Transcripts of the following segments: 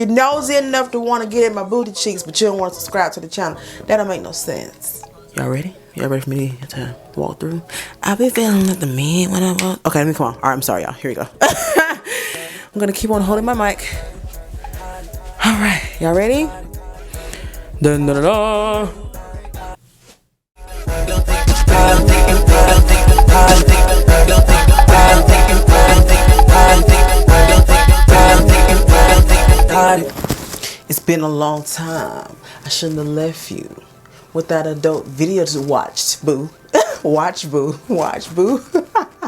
You're nosy enough to want to get in my booty cheeks, but you don't want to subscribe to the channel. That don't make no sense. Y'all ready? Y'all ready for me to walk through? I be feeling like the man when I walk. Okay, let me come on. All right, I'm sorry, y'all. Here we go. I'm gonna keep on holding my mic. All right, y'all ready? Dun, dun, dun, dun. It's been a long time. I shouldn't have left you without a dope video to watch, boo. Watch, boo. Watch, boo.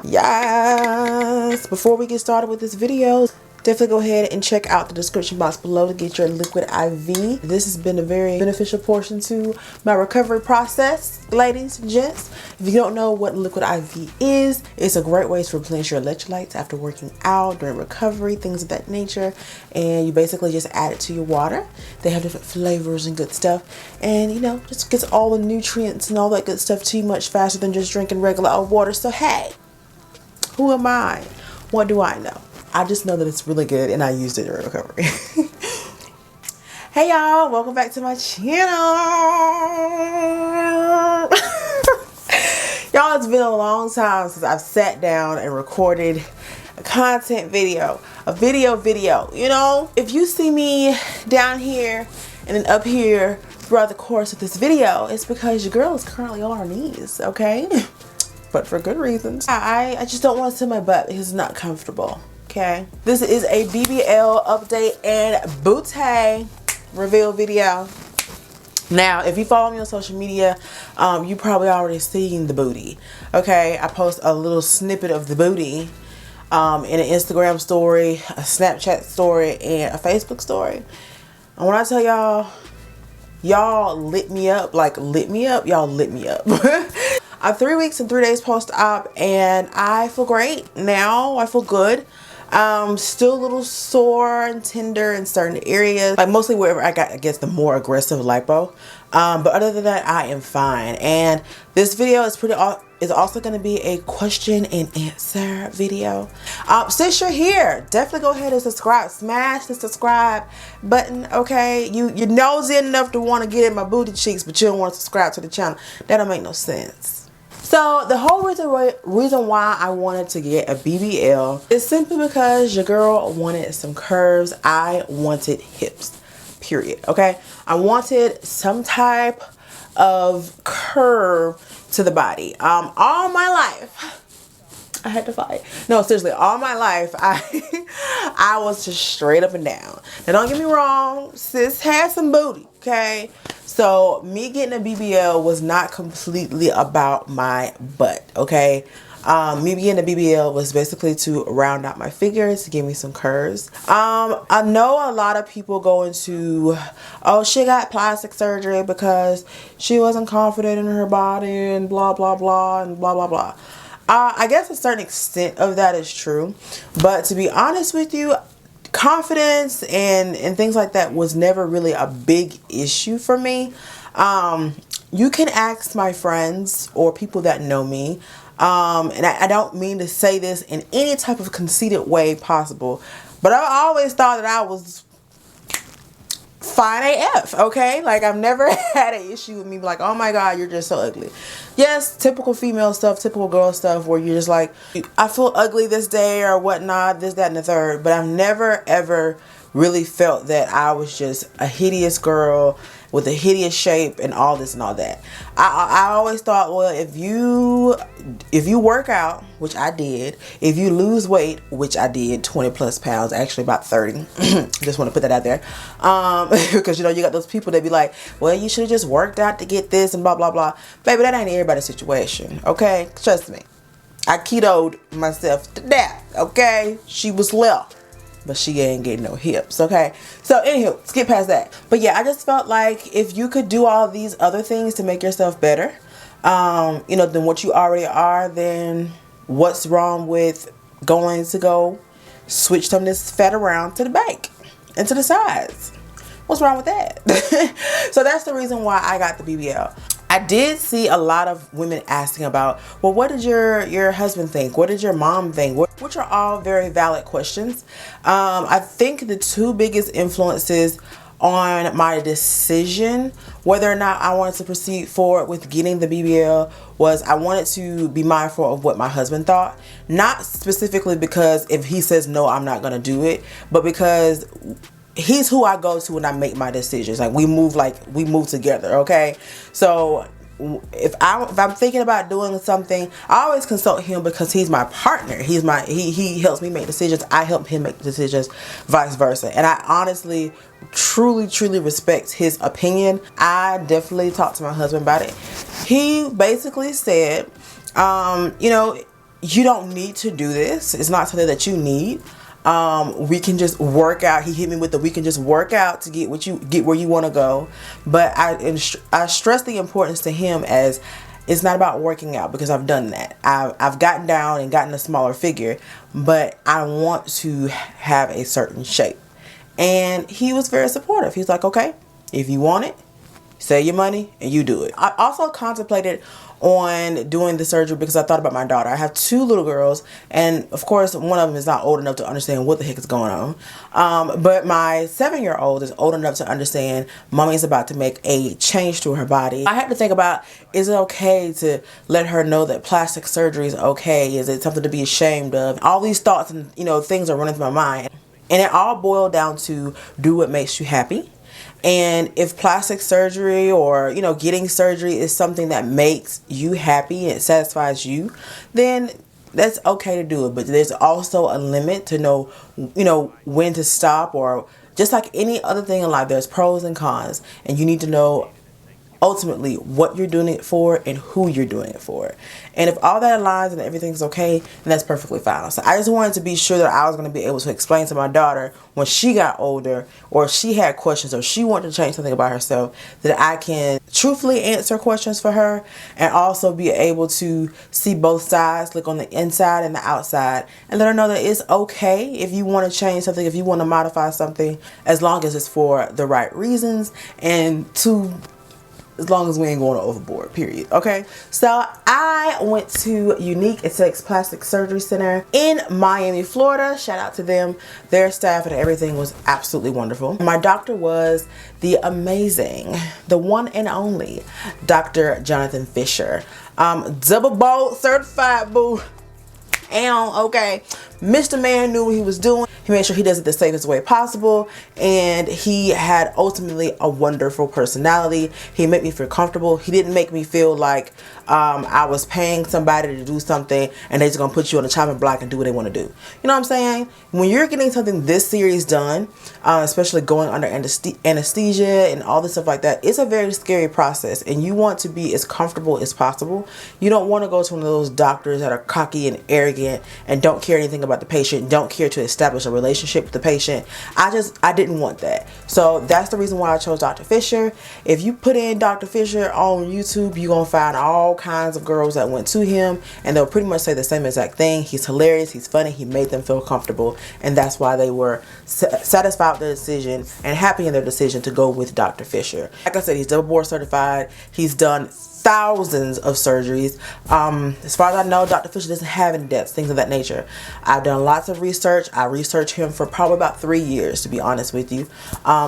Yes. Before we get started with this video, definitely go ahead and check out the description box below to get your liquid IV. This has been a very beneficial portion to my recovery process, ladies and gents. If you don't know what liquid IV is, it's a great way to replenish your electrolytes after working out, during recovery, things of that nature. And you basically just add it to your water. They have different flavors and good stuff. And you know, just gets all the nutrients and all that good stuff to you much faster than just drinking regular old water. So hey, who am I? What do I know? I just know that it's really good and I used it during recovery. Hey y'all, welcome back to my channel. Y'all, it's been a long time since I've sat down and recorded a content video, a video, you know? If you see me down here and then up here throughout the course of this video, it's because your girl is currently on her knees, okay? But for good reasons. I just don't want to sit my butt because it's not comfortable. Okay, this is a BBL update and booty reveal video. Now, if you follow me on social media, you probably already seen the booty. Okay, I post a little snippet of the booty in an Instagram story, a Snapchat story, and a Facebook story. And when I tell y'all lit me up, like lit me up, y'all lit me up. I'm 3 weeks and 3 days post-op and I feel great now. I feel good. Still a little sore and tender in certain areas, like mostly wherever I got, I guess, the more aggressive lipo. But other than that, I am fine. And this video is also going to be a question and answer video. Since you're here, definitely go ahead and subscribe. Smash the subscribe button, okay? You're nosy enough to want to get in my booty cheeks, but you don't want to subscribe to the channel. That don't make no sense. So the whole reason why I wanted to get a BBL is simply because your girl wanted some curves. I wanted hips, period. Okay, I wanted some type of curve to the body. All my life I had to fight. No, seriously, all my life I was just straight up and down. Now don't get me wrong, sis had some booty, okay? So me getting a BBL was not completely about my butt, okay? Me getting a BBL was basically to round out my figures, to give me some curves. I know a lot of people go into, oh, she got plastic surgery because she wasn't confident in her body and blah, blah, blah, and blah, blah, blah. I guess a certain extent of that is true. But to be honest with you, confidence and things like that was never really a big issue for me. You can ask my friends or people that know me. And I don't mean to say this in any type of conceited way possible, but I always thought that I was fine AF, okay? Like, I've never had an issue with me like, oh my god, you're just so ugly. Yes, typical female stuff, typical girl stuff where you're just like, I feel ugly this day or whatnot, this, that, and the third. But I've never ever really felt that I was just a hideous girl with a hideous shape and all this and all that. I always thought, well, if you work out, which I did, if you lose weight, which I did, 20 plus pounds, actually about 30. Just want to put that out there. Because you know, you got those people that be like, well, you should have just worked out to get this and blah, blah, blah. Baby, that ain't everybody's situation, okay? Trust me. I ketoed myself to death, okay? She was left, but she ain't getting no hips, okay? So anywho, skip past that. But yeah, I just felt like if you could do all these other things to make yourself better, you know, than what you already are, then what's wrong with going to go switch some of this fat around to the back and to the sides? What's wrong with that? So that's the reason why I got the BBL. I did see a lot of women asking about, well, what did your husband think? What did your mom think? Which are all very valid questions. I think the two biggest influences on my decision whether or not I wanted to proceed forward with getting the BBL was I wanted to be mindful of what my husband thought. Not specifically because if he says no, I'm not going to do it, but because he's who I go to when I make my decisions. Like we move together, okay? So if I'm thinking about doing something, I always consult him because he's my partner. He helps me make decisions. I help him make decisions, vice versa. And I honestly, truly respect his opinion. I definitely talked to my husband about it. He basically said, you know, you don't need to do this. It's not something that you need. We can just work out. He hit me with the we can just work out to get where you want to go. But I stress the importance to him as it's not about working out, because I've done that. I've gotten down and gotten a smaller figure, but I want to have a certain shape. And he was very supportive. He's like, okay, if you want it, save your money and you do it. I also contemplated on doing the surgery because I thought about my daughter. I have two little girls, and of course one of them is not old enough to understand what the heck is going on, but my 7-year-old is old enough to understand mommy's about to make a change to her body. I had to think about, is it okay to let her know that plastic surgery is okay? Is it something to be ashamed of? All these thoughts and things are running through my mind, and it all boiled down to do what makes you happy. And if plastic surgery or, getting surgery is something that makes you happy and it satisfies you, then that's okay to do it. But there's also a limit to know, when to stop, or just like any other thing in life, there's pros and cons, and you need to know ultimately what you're doing it for and who you're doing it for. And if all that aligns and everything's okay, then that's perfectly fine. So I just wanted to be sure that I was going to be able to explain to my daughter when she got older, or she had questions, or she wanted to change something about herself, that I can truthfully answer questions for her, and also be able to see both sides, look on the inside and the outside, and let her know that it's okay if you want to change something, if you want to modify something, as long as it's for the right reasons, and as long as we ain't going overboard, period. Okay, so I went to Unique Aesthetics Plastic Surgery Center in Miami, Florida. Shout out to them. Their staff and everything was absolutely wonderful. My doctor was the amazing, the one and only Dr. Jonathan Fisher. Double board certified, boo. And okay, Mr. Man knew what he was doing. He made sure he does it the safest way possible, and he had ultimately a wonderful personality. He made me feel comfortable. He didn't make me feel like I was paying somebody to do something and they're just gonna put you on the chopping block and do what they want to do. You know what I'm saying? When you're getting something this serious done, especially going under anesthesia and all this stuff like that, it's a very scary process, and you want to be as comfortable as possible. You don't want to go to one of those doctors that are cocky and arrogant and don't care anything about the patient, don't care to establish a relationship with the patient. I didn't want that. So that's the reason why I chose Dr. Fisher. If you put in Dr. Fisher on YouTube, you're gonna find all kinds of girls that went to him, and they'll pretty much say the same exact thing. He's hilarious, he's funny, he made them feel comfortable, and that's why they were satisfied with their decision and happy in their decision to go with Dr. Fisher. Like I said, he's double board certified. He's done thousands of surgeries. As far as I know, Dr. Fisher doesn't have any debts, things of that nature. I've done lots of research. I researched him for probably about 3 years, to be honest with you,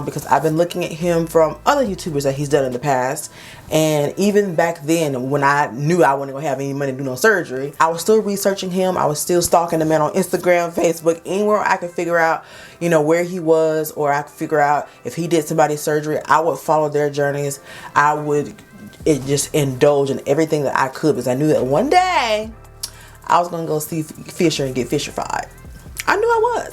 because I've been looking at him from other YouTubers that he's done in the past. And even back then, when I knew I wasn't gonna have any money to do no surgery, I was still researching him. I was still stalking the man on Instagram, Facebook, anywhere I could figure out, where he was, or I could figure out if he did somebody's surgery. I would follow their journeys. I would just indulge in everything that I could, because I knew that one day I was gonna go see Fisher and get Fisher-fied. I knew I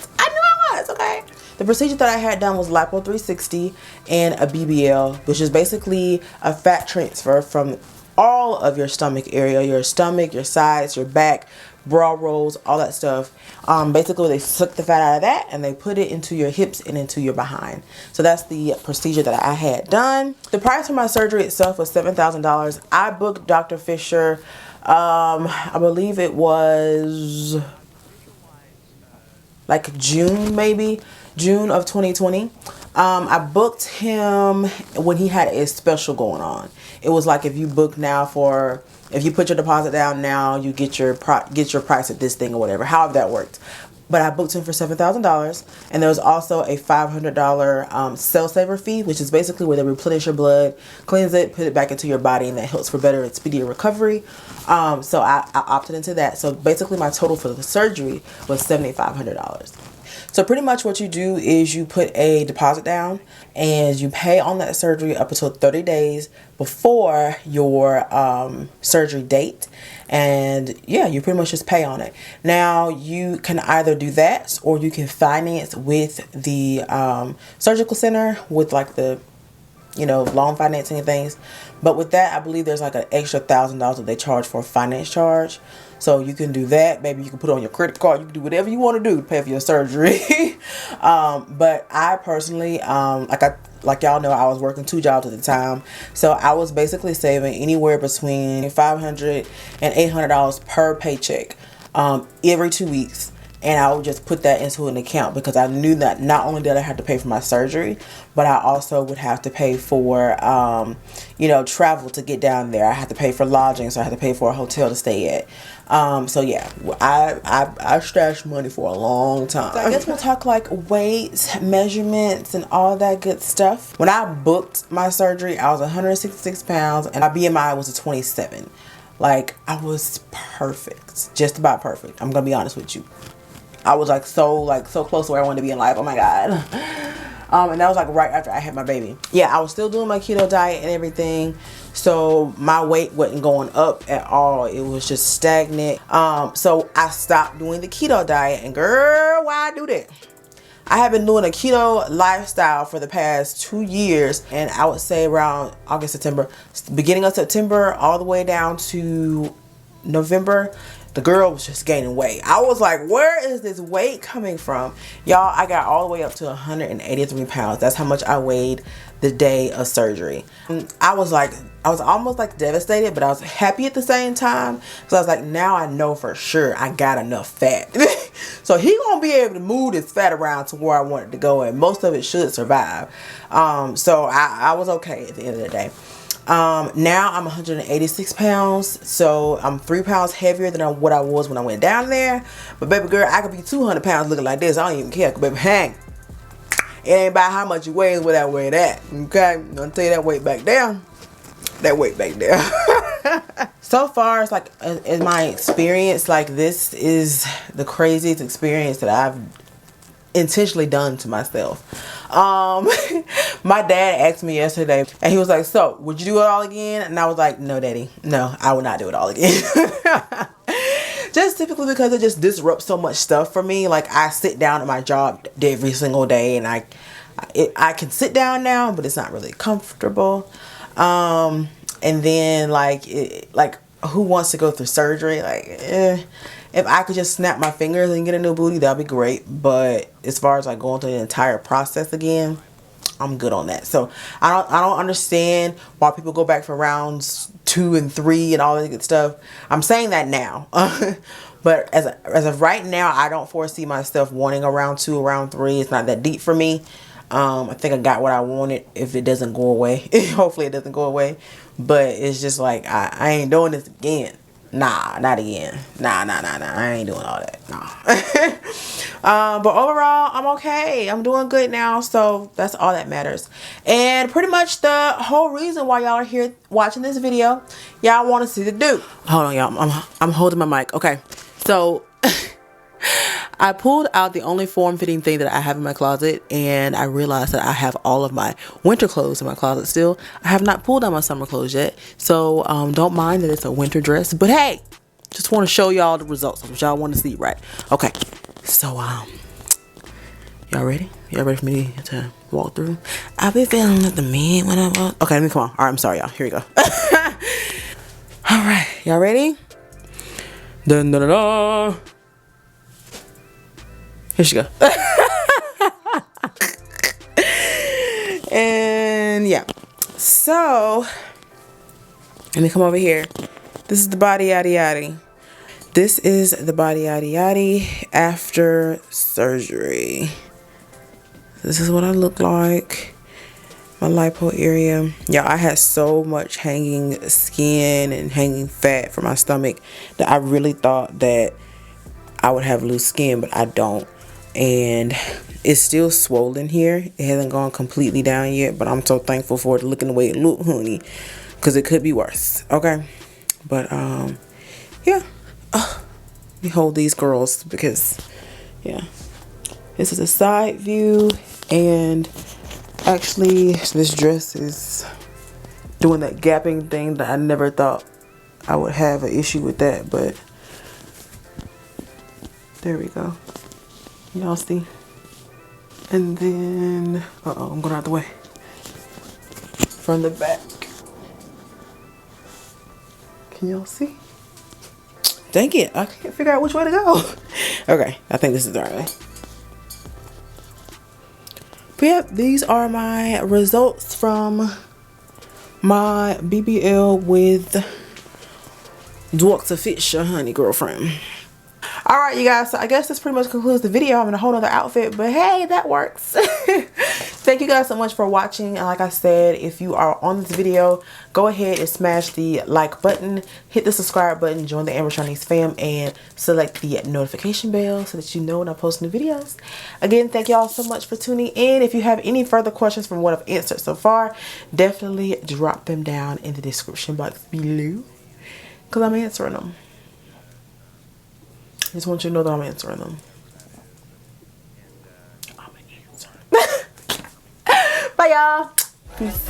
was, okay? The procedure that I had done was lipo 360 and a BBL, which is basically a fat transfer from all of your stomach area, your stomach, your sides, your back, bra rolls, all that stuff. Basically they suck the fat out of that and they put it into your hips and into your behind. So that's the procedure that I had done. The price for my surgery itself was $7,000. I booked Dr. Fisher, I believe it was like June, maybe June of 2020. I booked him when he had a special going on. It was like if you book now if you put your deposit down now, you get your price at this thing or whatever. However that worked. But I booked him for $7,000, and there was also a $500 cell saver fee, which is basically where they replenish your blood, cleanse it, put it back into your body, and that helps for better and speedier recovery. So I opted into that. So basically my total for the surgery was $7,500. So pretty much what you do is you put a deposit down and you pay on that surgery up until 30 days before your surgery date. And yeah, you pretty much just pay on it. Now you can either do that or you can finance with the surgical center with like the, you know, loan financing and things. But with that, I believe there's like an extra $1,000 that they charge for a finance charge. So you can do that. Maybe you can put it on your credit card. You can do whatever you want to do to pay for your surgery. But I personally, like y'all know, I was working 2 jobs at the time. So I was basically saving anywhere between $500 and $800 per paycheck every 2 weeks. And I would just put that into an account because I knew that not only did I have to pay for my surgery, but I also would have to pay for, you know, travel to get down there. I had to pay for lodging, so I had to pay for a hotel to stay at. So yeah, I stashed money for a long time. So I guess we'll talk like weights, measurements, and all that good stuff. When I booked my surgery, I was 166 pounds and my BMI was a 27. Like, I was perfect, just about perfect. I'm gonna be honest with you. I was so close to where I wanted to be in life. Oh my God. And that was like right after I had my baby. Yeah, I was still doing my keto diet and everything. So my weight wasn't going up at all. It was just stagnant. So I stopped doing the keto diet. And girl, why I do that? I have been doing a keto lifestyle for the past 2 years. And I would say around August, September, beginning of September, all the way down to November, the girl was just gaining weight. I was like, where is this weight coming from? Y'all, I got all the way up to 183 pounds. That's how much I weighed the day of surgery. I was almost like devastated, but I was happy at the same time. So I was like, now I know for sure I got enough fat. So he gonna be able to move this fat around to where I want it to go, and most of it should survive. So I was okay at the end of the day. Now I'm 186 pounds, so I'm 3 pounds heavier than what I was when I went down there. But baby girl, I could be 200 pounds looking like this. I don't even care, baby. Hang. It ain't about how much you weigh, is what I weigh that. Okay, I'm gonna tell you that weight back down. That weight back there. So far, it's like in my experience, like this is the craziest experience that I've intentionally done to myself. My dad asked me yesterday and he was like, so would you do it all again? And I was like, no daddy, no, I would not do it all again. Just typically because it just disrupts so much stuff for me. Like, I sit down at my job every single day, and I can sit down now, but it's not really comfortable. And then like who wants to go through surgery? Like, if I could just snap my fingers and get a new booty, that'd be great. But as far as like going through the entire process again, I'm good on that. So I don't understand why people go back for rounds 2 and 3 and all that good stuff. I'm saying that now. But as of right now, I don't foresee myself wanting a round 2 or round 3. It's not that deep for me. I think I got what I wanted. If it doesn't go away, hopefully it doesn't go away. But it's just like, I ain't doing this again. Nah, not again. Nah. I ain't doing all that. Nah. But overall, I'm okay. I'm doing good now. So that's all that matters. And pretty much the whole reason why y'all are here watching this video, y'all want to see the dude. Hold on, y'all. I'm holding my mic. Okay. So I pulled out the only form-fitting thing that I have in my closet, and I realized that I have all of my winter clothes in my closet still. I have not pulled out my summer clothes yet, so don't mind that it's a winter dress. But hey, just want to show y'all the results, which y'all want to see, right? Okay, so y'all ready? Y'all ready for me to walk through? I'll be feeling like the man when I walk. Okay, let me come on. All right, I'm sorry, y'all. Here we go. All right, y'all ready? Dun dun dun dun. Here she go. And yeah, so let me come over here. This is the body yaddy yaddy. This is the body yaddy yaddy after surgery. This is what I look like. My lipo area. Y'all, I had so much hanging skin and hanging fat from my stomach that I really thought that I would have loose skin, but I don't. And it's still swollen here. It hasn't gone completely down yet, but I'm so thankful for it looking the way it looked, honey, because it could be worse. Okay, but yeah. Let me hold these girls because yeah, this is a side view. And actually this dress is doing that gapping thing that I never thought I would have an issue with that, but there we go. Y'all see? And then I'm going out the way. From the back. Can y'all see? Dang it, I can't figure out which way to go. Okay, I think this is the right way. But yeah, these are my results from my BBL with Dr. Fisher, honey girlfriend. Alright, you guys, so I guess this pretty much concludes the video. I'm in a whole other outfit, but hey, that works. Thank you guys so much for watching. And like I said, if you are on this video, go ahead and smash the like button, hit the subscribe button, join the Ambersharniece fam, and select the notification bell so that you know when I post new videos. Again, thank y'all so much for tuning in. If you have any further questions from what I've answered so far, definitely drop them down in the description box below, because I'm answering them. I just want you to know that I'm answering them. I'm answering. Bye, y'all. Peace.